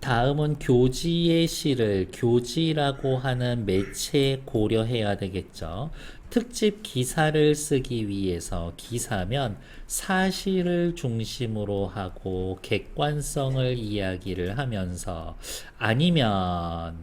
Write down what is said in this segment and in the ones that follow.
다음은 교지의 시를 교지라고 하는 매체 고려해야 되겠죠. 특집 기사를 쓰기 위해서 기사면 사실을 중심으로 하고 객관성을 이야기를 하면서 아니면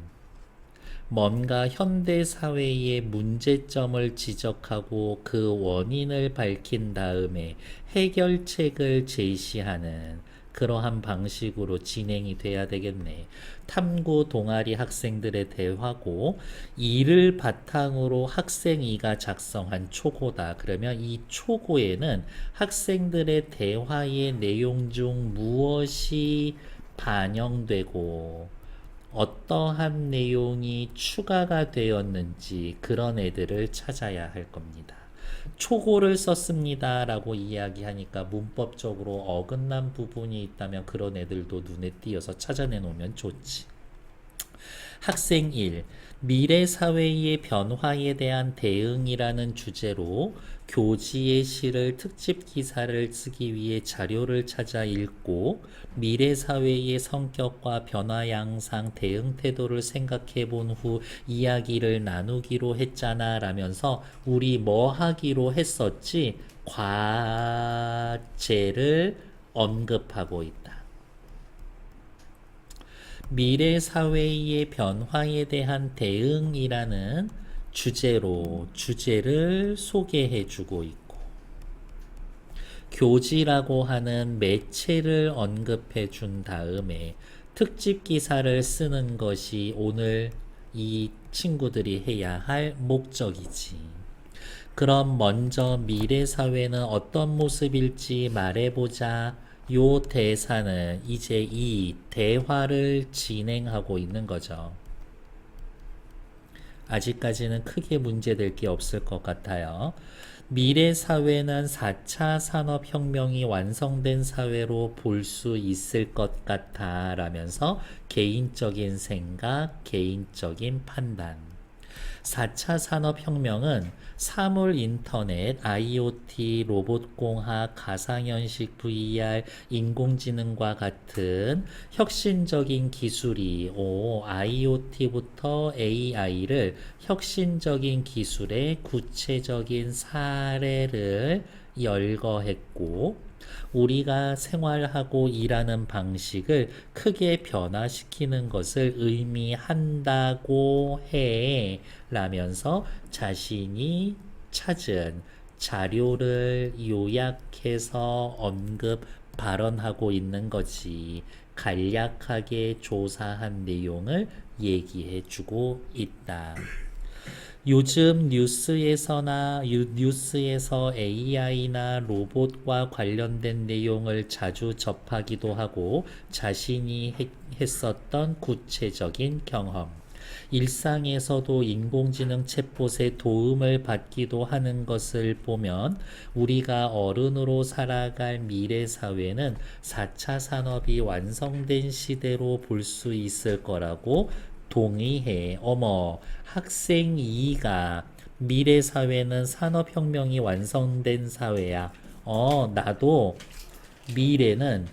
뭔가 현대 사회의 문제점을 지적하고 그 원인을 밝힌 다음에 해결책을 제시하는 그러한 방식으로 진행이 돼야 되겠네. 탐구 동아리 학생들의 대화고 이를 바탕으로 학생이가 작성한 초고다. 그러면 이 초고에는 학생들의 대화의 내용 중 무엇이 반영되고 어떠한 내용이 추가가 되었는지 그런 애들을 찾아야 할 겁니다. 초고를 썼습니다 라고 이야기하니까 문법적으로 어긋난 부분이 있다면 그런 애들도 눈에 띄어서 찾아내 놓으면 좋지. 학생 1. 미래 사회의 변화에 대한 대응이라는 주제로 교지의 시를 특집 기사를 쓰기 위해 자료를 찾아 읽고 미래 사회의 성격과 변화 양상 대응 태도를 생각해 본 후 이야기를 나누기로 했잖아 라면서 우리 뭐 하기로 했었지? 과제를 언급하고 있다. 미래 사회의 변화에 대한 대응이라는 주제를 소개해 주고 있고 교지라고 하는 매체를 언급해 준 다음에 특집 기사를 쓰는 것이 오늘 이 친구들이 해야 할 목적이지. 그럼 먼저 미래 사회는 어떤 모습일지 말해보자. 요 대사는 이제 이 대화를 진행하고 있는 거죠. 아직까지는 크게 문제될 게 없을 것 같아요. 미래 사회는 4차 산업혁명이 완성된 사회로 볼 수 있을 것 같아 라면서 개인적인 생각, 개인적인 판단. 4차 산업혁명은 사물 인터넷, IoT, 로봇공학, 가상현실, VR, 인공지능과 같은 혁신적인 기술이 IoT부터 AI를 혁신적인 기술의 구체적인 사례를 열거했고 우리가 생활하고 일하는 방식을 크게 변화시키는 것을 의미한다고 해 라면서 자신이 찾은 자료를 요약해서 언급 발언하고 있는 거지. 간략하게 조사한 내용을 얘기해 주고 있다. 요즘 뉴스에서 AI나 로봇과 관련된 내용을 자주 접하기도 하고 자신이 했었던 구체적인 경험, 일상에서도 인공지능 챗봇의 도움을 받기도 하는 것을 보면 우리가 어른으로 살아갈 미래 사회는 4차 산업이 완성된 시대로 볼 수 있을 거라고 동의해. 어머, 학생 2가 미래 사회는 산업혁명이 완성된 사회야. 나도 미래는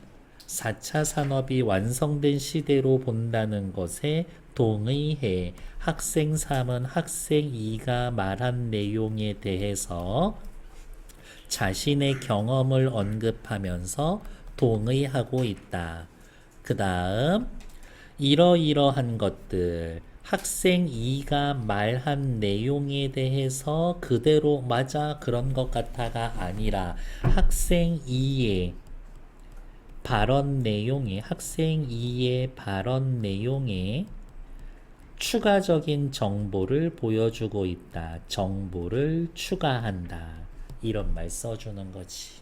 4차 산업이 완성된 시대로 본다는 것에 동의해. 학생 3은 학생 2가 말한 내용에 대해서 자신의 경험을 언급하면서 동의하고 있다. 그 다음 이러이러한 것들 학생 2가 말한 내용에 대해서 그대로 맞아 그런 것 같아가 아니라 학생 2의 학생 2의 발언 내용에 추가적인 정보를 보여주고 있다. 정보를 추가한다. 이런 말 써주는 거지.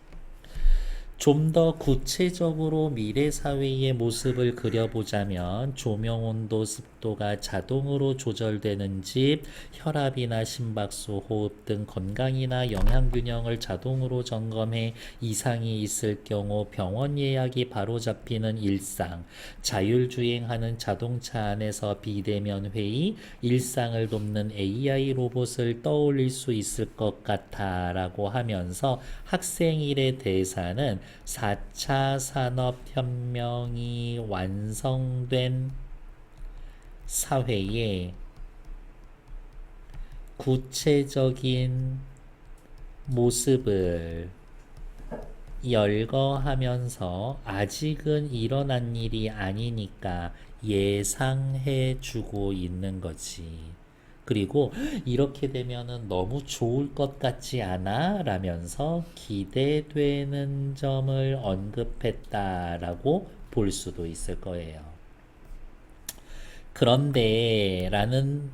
좀 더 구체적으로 미래 사회의 모습을 그려보자면 조명 온도, 습도가 자동으로 조절되는 집, 혈압이나 심박수, 호흡 등 건강이나 영양균형을 자동으로 점검해 이상이 있을 경우 병원 예약이 바로 잡히는 일상, 자율주행하는 자동차 안에서 비대면 회의, 일상을 돕는 AI 로봇을 떠올릴 수 있을 것 같아 라고 하면서 학생일의 대사는 4차 산업혁명이 완성된 사회의 구체적인 모습을 열거하면서 아직은 일어난 일이 아니니까 예상해 주고 있는 거지. 그리고 이렇게 되면은 너무 좋을 것 같지 않아? 라면서 기대되는 점을 언급했다라고 볼 수도 있을 거예요. 그런데 라는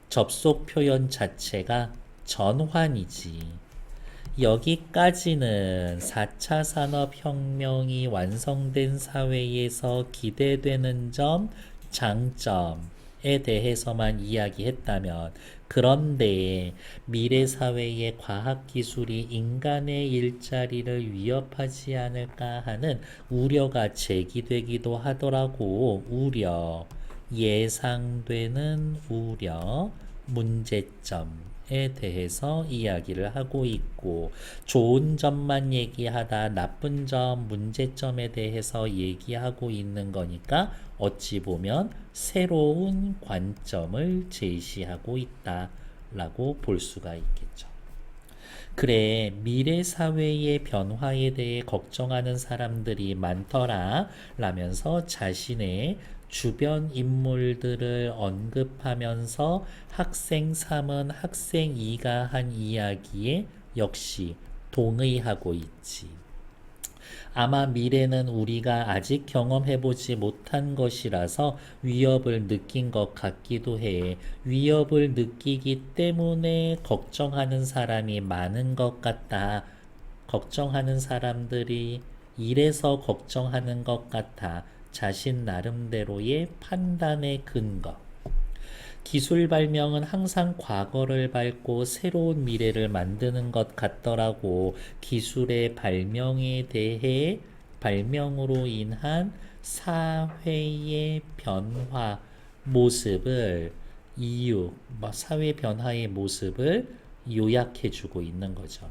접속 표현 자체가 전환이지. 여기까지는 4차 산업혁명이 완성된 사회에서 기대되는 점, 장점에 대해서만 이야기했다면, 그런데 미래 사회의 과학기술이 인간의 일자리를 위협하지 않을까 하는 우려가 제기되기도 하더라고. 우려, 예상되는 우려, 문제점에 대해서 이야기를 하고 있고, 좋은 점만 얘기하다 나쁜 점, 문제점에 대해서 얘기하고 있는 거니까 어찌 보면 새로운 관점을 제시하고 있다라고 볼 수가 있겠죠. 그래, 미래 사회의 변화에 대해 걱정하는 사람들이 많더라 라면서 자신의 주변 인물들을 언급하면서 학생 3은 학생 2가 한 이야기에 역시 동의하고 있지. 아마 미래는 우리가 아직 경험해보지 못한 것이라서 위협을 느낀 것 같기도 해. 위협을 느끼기 때문에 걱정하는 사람이 많은 것 같다. 걱정하는 사람들이 이래서 걱정하는 것 같아. 자신 나름대로의 판단의 근거. 기술 발명은 항상 과거를 밟고 새로운 미래를 만드는 것 같더라고. 기술의 발명에 대해 발명으로 인한 사회의 변화 모습을 사회 변화의 모습을 요약해 주고 있는 거죠.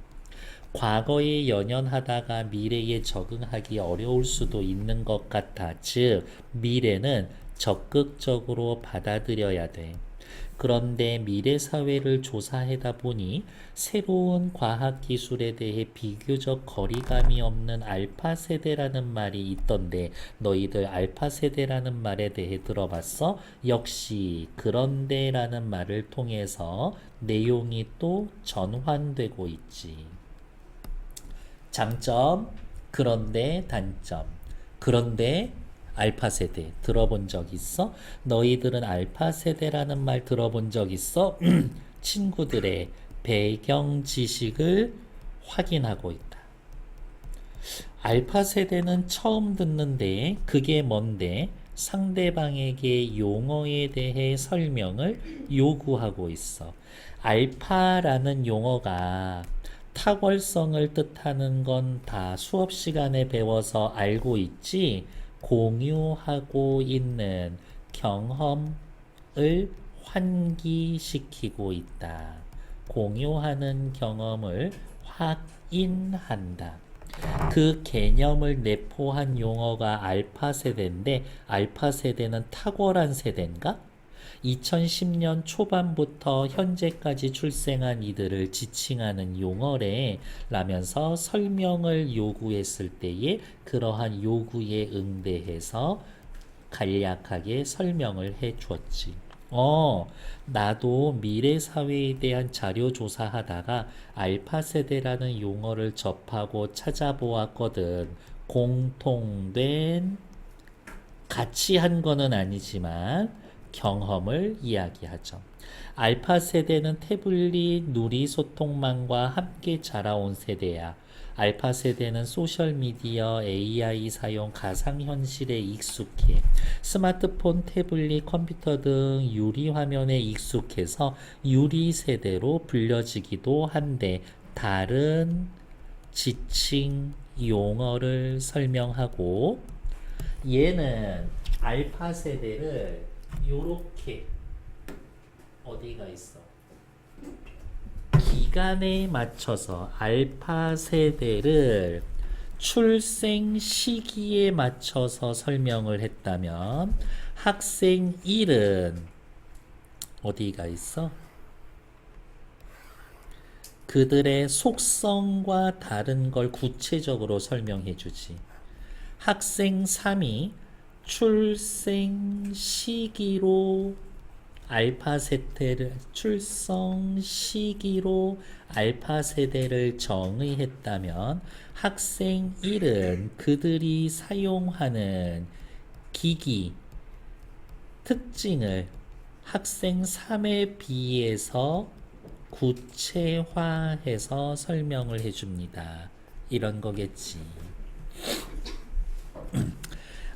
과거에 연연하다가 미래에 적응하기 어려울 수도 있는 것 같아. 즉, 미래는 적극적으로 받아들여야 돼. 그런데 미래 사회를 조사하다 보니 새로운 과학 기술에 대해 비교적 거리감이 없는 알파 세대라는 말이 있던데, 너희들 알파 세대라는 말에 대해 들어봤어? 역시 그런데라는 말을 통해서 내용이 또 전환되고 있지. 장점, 그런데 단점. 그런데 알파 세대 들어본 적 있어? 너희들은 알파 세대라는 말 들어본 적 있어? 친구들의 배경 지식을 확인하고 있다. 알파 세대는 처음 듣는데 그게 뭔데? 상대방에게 용어에 대해 설명을 요구하고 있어. 알파라는 용어가 탁월성을 뜻하는 건 다 수업 시간에 배워서 알고 있지. 공유하고 있는 경험을 환기시키고 있다. 공유하는 경험을 확인한다. 그 개념을 내포한 용어가 알파 세대인데, 알파 세대는 탁월한 세대인가? 2010년 초반부터 현재까지 출생한 이들을 지칭하는 용어래 라면서 설명을 요구했을 때에 그러한 요구에 응대해서 간략하게 설명을 해 주었지. 나도 미래 사회에 대한 자료 조사하다가 알파 세대라는 용어를 접하고 찾아보았거든. 공통된 같이 한 거는 아니지만 경험을 이야기하죠. 알파 세대는 태블릿 누리 소통망과 함께 자라온 세대야. 알파 세대는 소셜미디어, AI 사용, 가상현실에 익숙해. 스마트폰, 태블릿, 컴퓨터 등 유리 화면에 익숙해서 유리 세대로 불려지기도 한데, 다른 지칭 용어를 설명하고, 얘는 알파 세대를 요렇게 어디가 있어? 기간에 맞춰서 알파 세대를 출생 시기에 맞춰서 설명을 했다면 학생 1은 어디가 있어? 그들의 속성과 다른 걸 구체적으로 설명해 주지. 학생 3이 출생 시기로 알파 세대를 출생 시기로 알파 세대를 정의했다면 학생 1은 그들이 사용하는 기기 특징을 학생 3에 비해서 구체화해서 설명을 해줍니다. 이런 거겠지.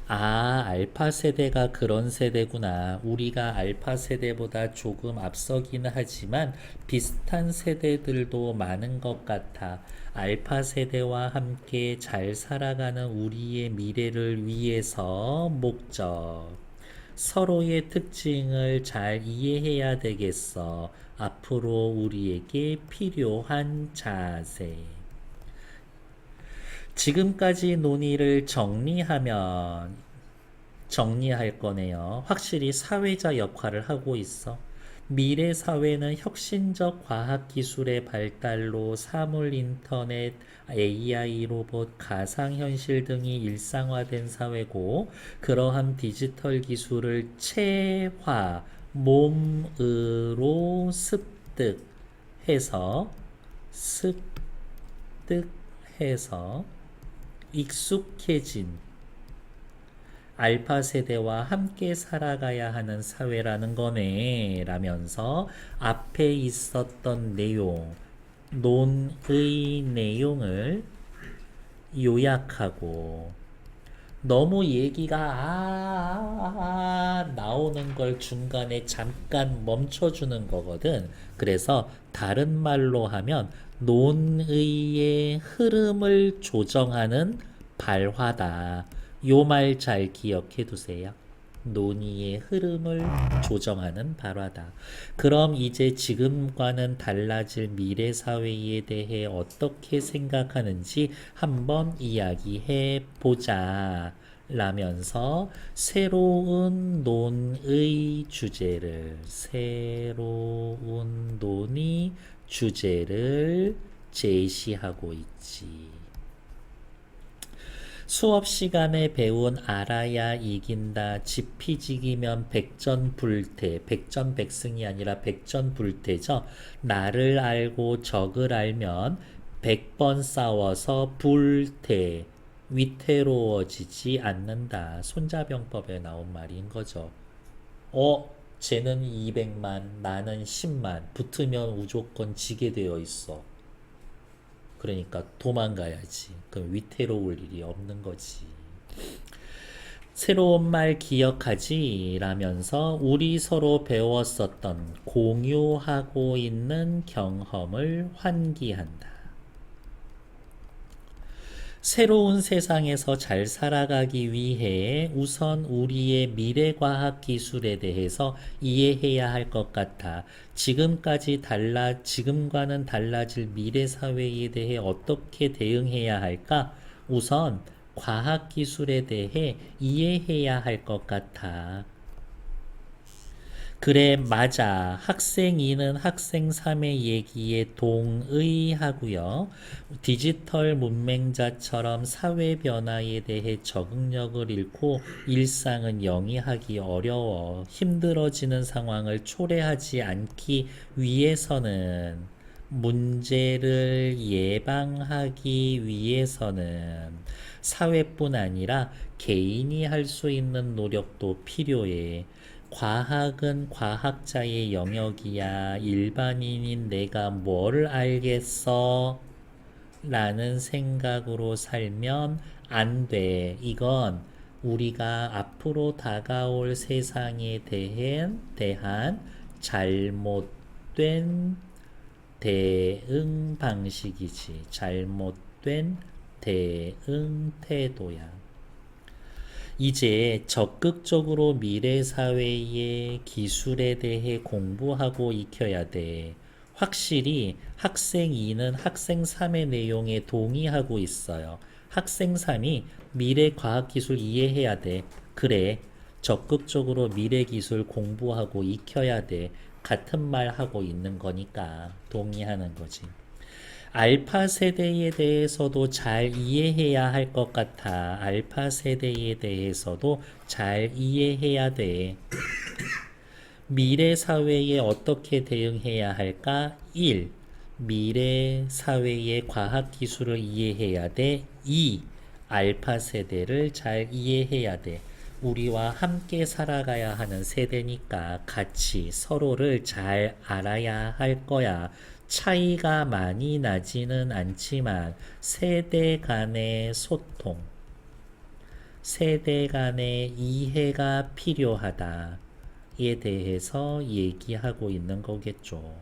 아, 알파 세대가 그런 세대구나. 우리가 알파 세대보다 조금 앞서기는 하지만 비슷한 세대들도 많은 것 같아. 알파 세대와 함께 잘 살아가는 우리의 미래를 위해서 목적. 서로의 특징을 잘 이해해야 되겠어. 앞으로 우리에게 필요한 자세. 지금까지 논의를 정리할 거네요. 확실히 사회자 역할을 하고 있어. 미래 사회는 혁신적 과학기술의 발달로 사물 인터넷, AI 로봇, 가상현실 등이 일상화된 사회고, 그러한 디지털 기술을 체화, 몸으로 습득해서 익숙해진 알파 세대와 함께 살아가야 하는 사회라는 거네. 라면서 앞에 있었던 논의 내용을 요약하고 너무 얘기가 나오는 걸 중간에 잠깐 멈춰주는 거거든. 그래서 다른 말로 하면 논의의 흐름을 조정하는 발화다. 요 말 잘 기억해 두세요. 논의의 흐름을 조정하는 발화다. 그럼 이제 지금과는 달라질 미래 사회에 대해 어떻게 생각하는지 한번 이야기해 보자. 라면서 새로운 논의 주제를 제시하고 있지. 수업 시간에 배운 알아야 이긴다, 지피지기면 백전불태, 백전백승이 아니라 백전불태죠. 나를 알고 적을 알면 100번 싸워서 불태, 위태로워지지 않는다. 손자병법에 나온 말인 거죠. 쟤는 200만, 나는 10만, 붙으면 무조건 지게 되어 있어. 그러니까 도망가야지. 그럼 위태로울 일이 없는 거지. 새로운 말 기억하지? 라면서 우리 서로 배웠었던 공유하고 있는 경험을 환기한다. 새로운 세상에서 잘 살아가기 위해 우선 우리의 미래과학 기술에 대해서 이해해야 할 것 같아. 지금과는 달라질 미래 사회에 대해 어떻게 대응해야 할까? 우선 과학 기술에 대해 이해해야 할 것 같아. 그래, 맞아. 학생 2는 학생 3의 얘기에 동의하고요. 디지털 문맹자처럼 사회 변화에 대해 적응력을 잃고 일상은 영위하기 어려워. 힘들어지는 상황을 초래하지 않기 위해서는 문제를 예방하기 위해서는 사회뿐 아니라 개인이 할 수 있는 노력도 필요해. 과학은 과학자의 영역이야. 일반인인 내가 뭘 알겠어? 라는 생각으로 살면 안 돼. 이건 우리가 앞으로 다가올 세상에 대한 잘못된 대응 방식이지. 잘못된 대응 태도야. 이제 적극적으로 미래 사회의 기술에 대해 공부하고 익혀야 돼. 확실히 학생 2는 학생 3의 내용에 동의하고 있어요. 학생 3이 미래 과학기술 이해해야 돼. 그래. 적극적으로 미래 기술 공부하고 익혀야 돼. 같은 말 하고 있는 거니까 동의하는 거지. 알파 세대에 대해서도 잘 이해해야 할 것 같아. 알파 세대에 대해서도 잘 이해해야 돼. 미래 사회에 어떻게 대응해야 할까? 1. 미래 사회의 과학 기술을 이해해야 돼. 2. 알파 세대를 잘 이해해야 돼. 우리와 함께 살아가야 하는 세대니까 같이 서로를 잘 알아야 할 거야. 차이가 많이 나지는 않지만 세대 간의 소통, 세대 간의 이해가 필요하다. 에 대해서 얘기하고 있는 거겠죠.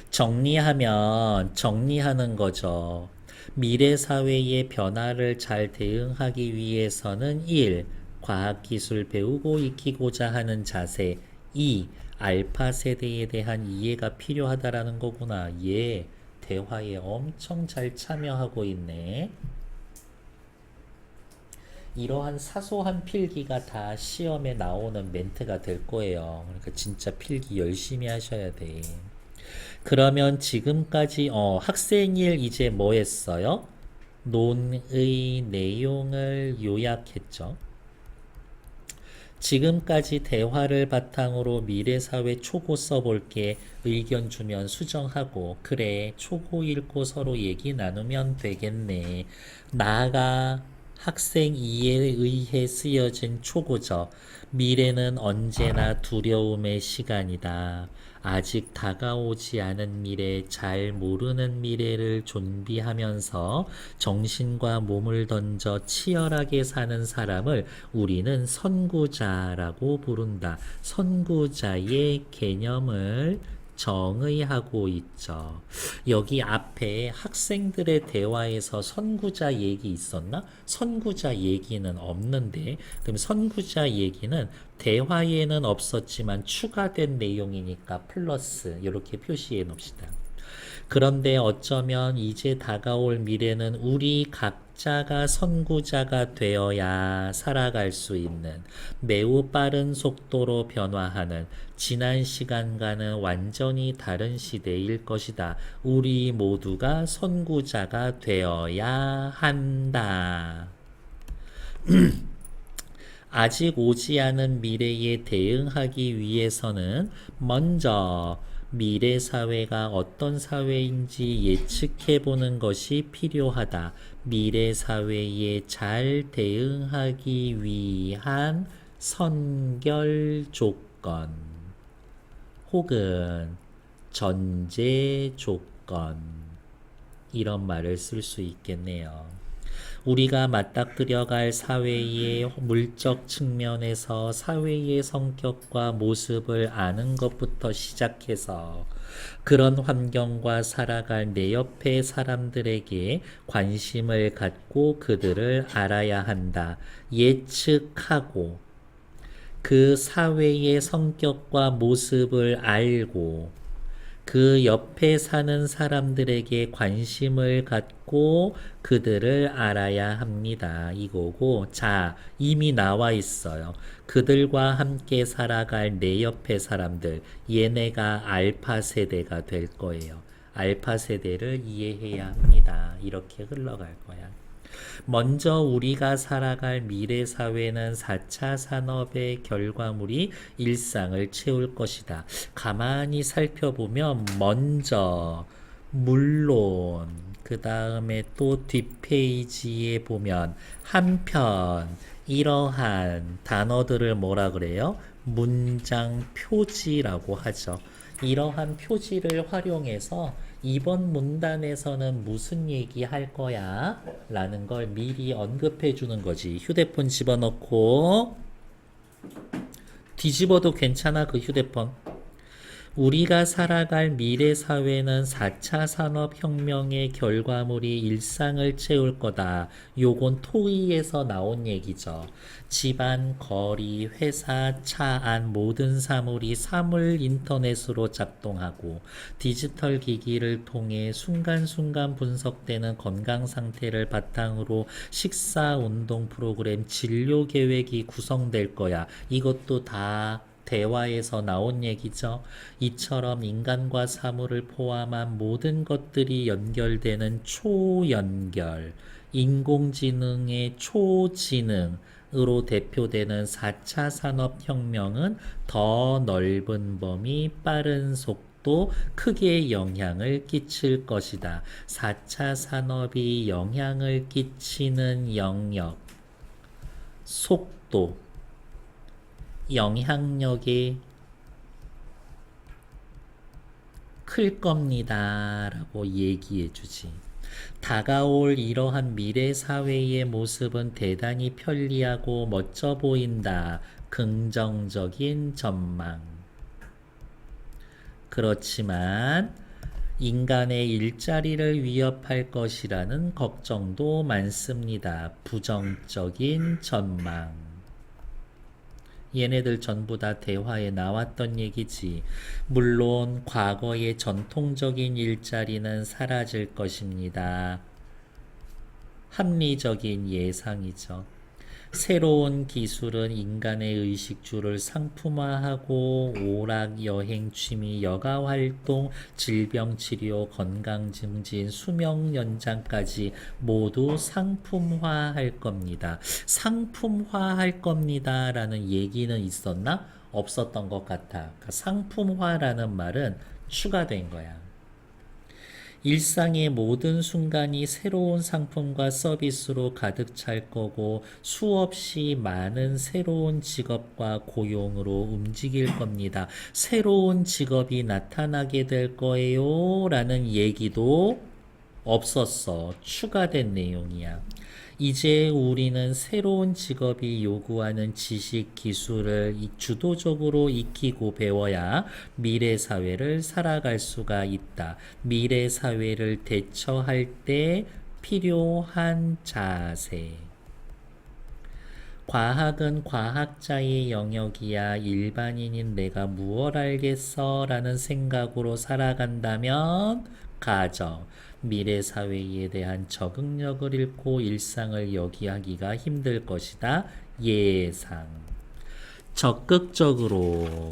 정리하는 거죠. 미래 사회의 변화를 잘 대응하기 위해서는 1. 과학기술 배우고 익히고자 하는 자세. 2. 알파 세대에 대한 이해가 필요하다라는 거구나. 얘 대화에 엄청 잘 참여하고 있네. 이러한 사소한 필기가 다 시험에 나오는 멘트가 될 거예요. 그러니까 진짜 필기 열심히 하셔야 돼. 그러면 지금까지 학생일 이제 뭐 했어요? 논의 내용을 요약했죠. 지금까지 대화를 바탕으로 미래사회 초고 써볼게. 의견 주면 수정하고. 그래, 초고 읽고 서로 얘기 나누면 되겠네. 나아가 학생 이해에 의해 쓰여진 초고죠. 미래는 언제나 두려움의 시간이다. 아직 다가오지 않은 미래, 잘 모르는 미래를 존비하면서 정신과 몸을 던져 치열하게 사는 사람을 우리는 선구자라고 부른다. 선구자의 개념을 정의하고 있죠. 여기 앞에 학생들의 대화에서 선구자 얘기 있었나? 선구자 얘기는 없는데, 그럼 선구자 얘기는 대화에는 없었지만 추가된 내용이니까 플러스 이렇게 표시해 놓읍시다. 그런데 어쩌면 이제 다가올 미래는 우리 각자가 선구자가 되어야 살아갈 수 있는 매우 빠른 속도로 변화하는 지난 시간과는 완전히 다른 시대일 것이다. 우리 모두가 선구자가 되어야 한다. 아직 오지 않은 미래에 대응하기 위해서는 먼저 미래 사회가 어떤 사회인지 예측해 보는 것이 필요하다. 미래 사회에 잘 대응하기 위한 선결 조건 혹은 전제 조건 이런 말을 쓸 수 있겠네요. 우리가 맞닥뜨려갈 사회의 물적 측면에서 사회의 성격과 모습을 아는 것부터 시작해서 그런 환경과 살아갈 내 옆의 사람들에게 관심을 갖고 그들을 알아야 한다. 예측하고 그 사회의 성격과 모습을 알고 그 옆에 사는 사람들에게 관심을 갖고 그들을 알아야 합니다. 이거고, 자, 이미 나와 있어요. 그들과 함께 살아갈 내 옆에 사람들, 얘네가 알파 세대가 될 거예요. 알파 세대를 이해해야 합니다. 이렇게 흘러갈 거야. 먼저 우리가 살아갈 미래 사회는 4차 산업의 결과물이 일상을 채울 것이다. 가만히 살펴보면 먼저 물론 그 다음에 또 뒷페이지에 보면 한편 이러한 단어들을 뭐라 그래요? 문장 표지라고 하죠. 이러한 표지를 활용해서 이번 문단에서는 무슨 얘기 할 거야? 라는 걸 미리 언급해 주는 거지. 휴대폰 집어넣고 뒤집어도 괜찮아, 그 휴대폰. 우리가 살아갈 미래 사회는 4차 산업혁명의 결과물이 일상을 채울 거다. 요건 토의에서 나온 얘기죠. 집안, 거리, 회사, 차 안 모든 사물이 사물 인터넷으로 작동하고 디지털 기기를 통해 순간순간 분석되는 건강 상태를 바탕으로 식사, 운동 프로그램, 진료 계획이 구성될 거야. 이것도 다 대화에서 나온 얘기죠. 이처럼 인간과 사물을 포함한 모든 것들이 연결되는 초연결, 인공지능의 초지능으로 대표되는 4차 산업혁명은 더 넓은 범위, 빠른 속도, 크게 영향을 끼칠 것이다. 4차 산업이 영향을 끼치는 영역, 속도, 영향력이 클 겁니다. 라고 얘기해 주지. 다가올 이러한 미래 사회의 모습은 대단히 편리하고 멋져 보인다. 긍정적인 전망. 그렇지만 인간의 일자리를 위협할 것이라는 걱정도 많습니다. 부정적인 전망. 얘네들 전부 다 대화에 나왔던 얘기지. 물론 과거의 전통적인 일자리는 사라질 것입니다. 합리적인 예상이죠. 새로운 기술은 인간의 의식주를 상품화하고 오락, 여행, 취미, 여가 활동, 질병 치료, 건강 증진, 수명 연장까지 모두 상품화할 겁니다. 상품화할 겁니다 라는 얘기는 있었나? 없었던 것 같아. 그러니까 상품화라는 말은 추가된 거야. 일상의 모든 순간이 새로운 상품과 서비스로 가득 찰 거고 수없이 많은 새로운 직업과 고용으로 움직일 겁니다. 새로운 직업이 나타나게 될 거예요 라는 얘기도 없었어. 추가된 내용이야. 이제 우리는 새로운 직업이 요구하는 지식, 기술을 주도적으로 익히고 배워야 미래 사회를 살아갈 수가 있다. 미래 사회를 대처할 때 필요한 자세. 과학은 과학자의 영역이야. 일반인인 내가 무얼 알겠어? 라는 생각으로 살아간다면 가정, 미래 사회에 대한 적응력을 잃고 일상을 여기하기가 힘들 것이다. 예상. 적극적으로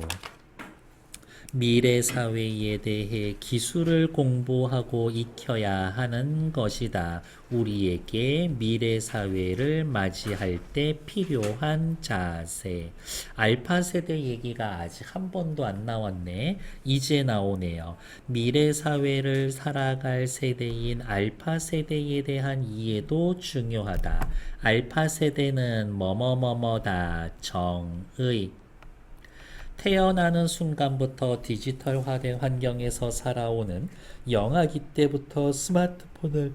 미래 사회에 대해 기술을 공부하고 익혀야 하는 것이다. 우리에게 미래 사회를 맞이할 때 필요한 자세. 알파 세대 얘기가 아직 한 번도 안 나왔네. 이제 나오네요. 미래 사회를 살아갈 세대인 알파 세대에 대한 이해도 중요하다. 알파 세대는 뭐뭐뭐뭐다. 정의. 태어나는 순간부터 디지털화된 환경에서 살아오는 영아기 때부터 스마트폰을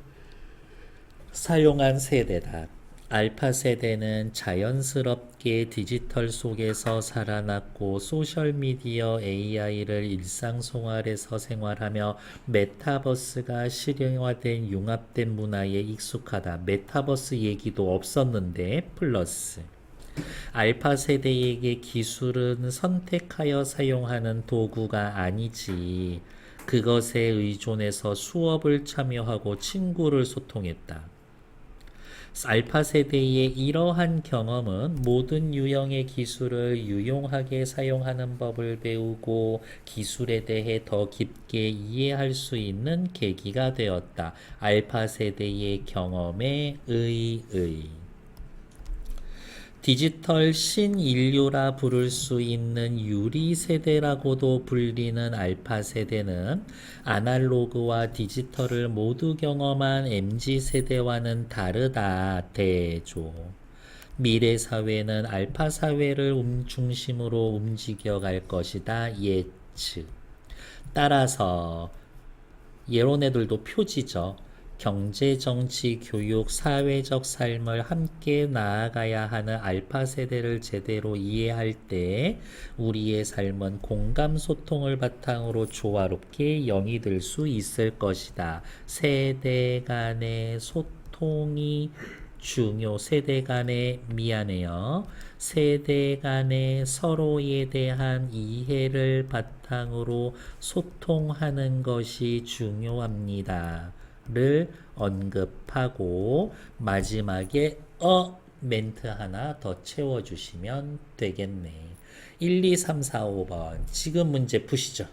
사용한 세대다. 알파 세대는 자연스럽게 디지털 속에서 살아났고 소셜미디어 AI를 일상생활에서 생활하며 메타버스가 실용화된 융합된 문화에 익숙하다. 메타버스 얘기도 없었는데 플러스. 알파 세대에게 기술은 선택하여 사용하는 도구가 아니지. 그것에 의존해서 수업을 참여하고 친구를 소통했다. 알파 세대의 이러한 경험은 모든 유형의 기술을 유용하게 사용하는 법을 배우고 기술에 대해 더 깊게 이해할 수 있는 계기가 되었다. 알파 세대의 경험에 의의. 디지털 신인류라 부를 수 있는 유리 세대라고도 불리는 알파 세대는 아날로그와 디지털을 모두 경험한 MZ 세대와는 다르다. 대조. 미래 사회는 알파 사회를 중심으로 움직여 갈 것이다. 예측. 따라서 예론 애들도 표지죠. 경제, 정치, 교육, 사회적 삶을 함께 나아가야 하는 알파 세대를 제대로 이해할 때 우리의 삶은 공감 소통을 바탕으로 조화롭게 영이 될 수 있을 것이다. 세대 간의 소통이 세대 간의 미안해요. 세대 간의 서로에 대한 이해를 바탕으로 소통하는 것이 중요합니다. 를 언급하고 마지막에 멘트 하나 더 채워주시면 되겠네. 1, 2, 3, 4, 5번. 지금 문제 푸시죠.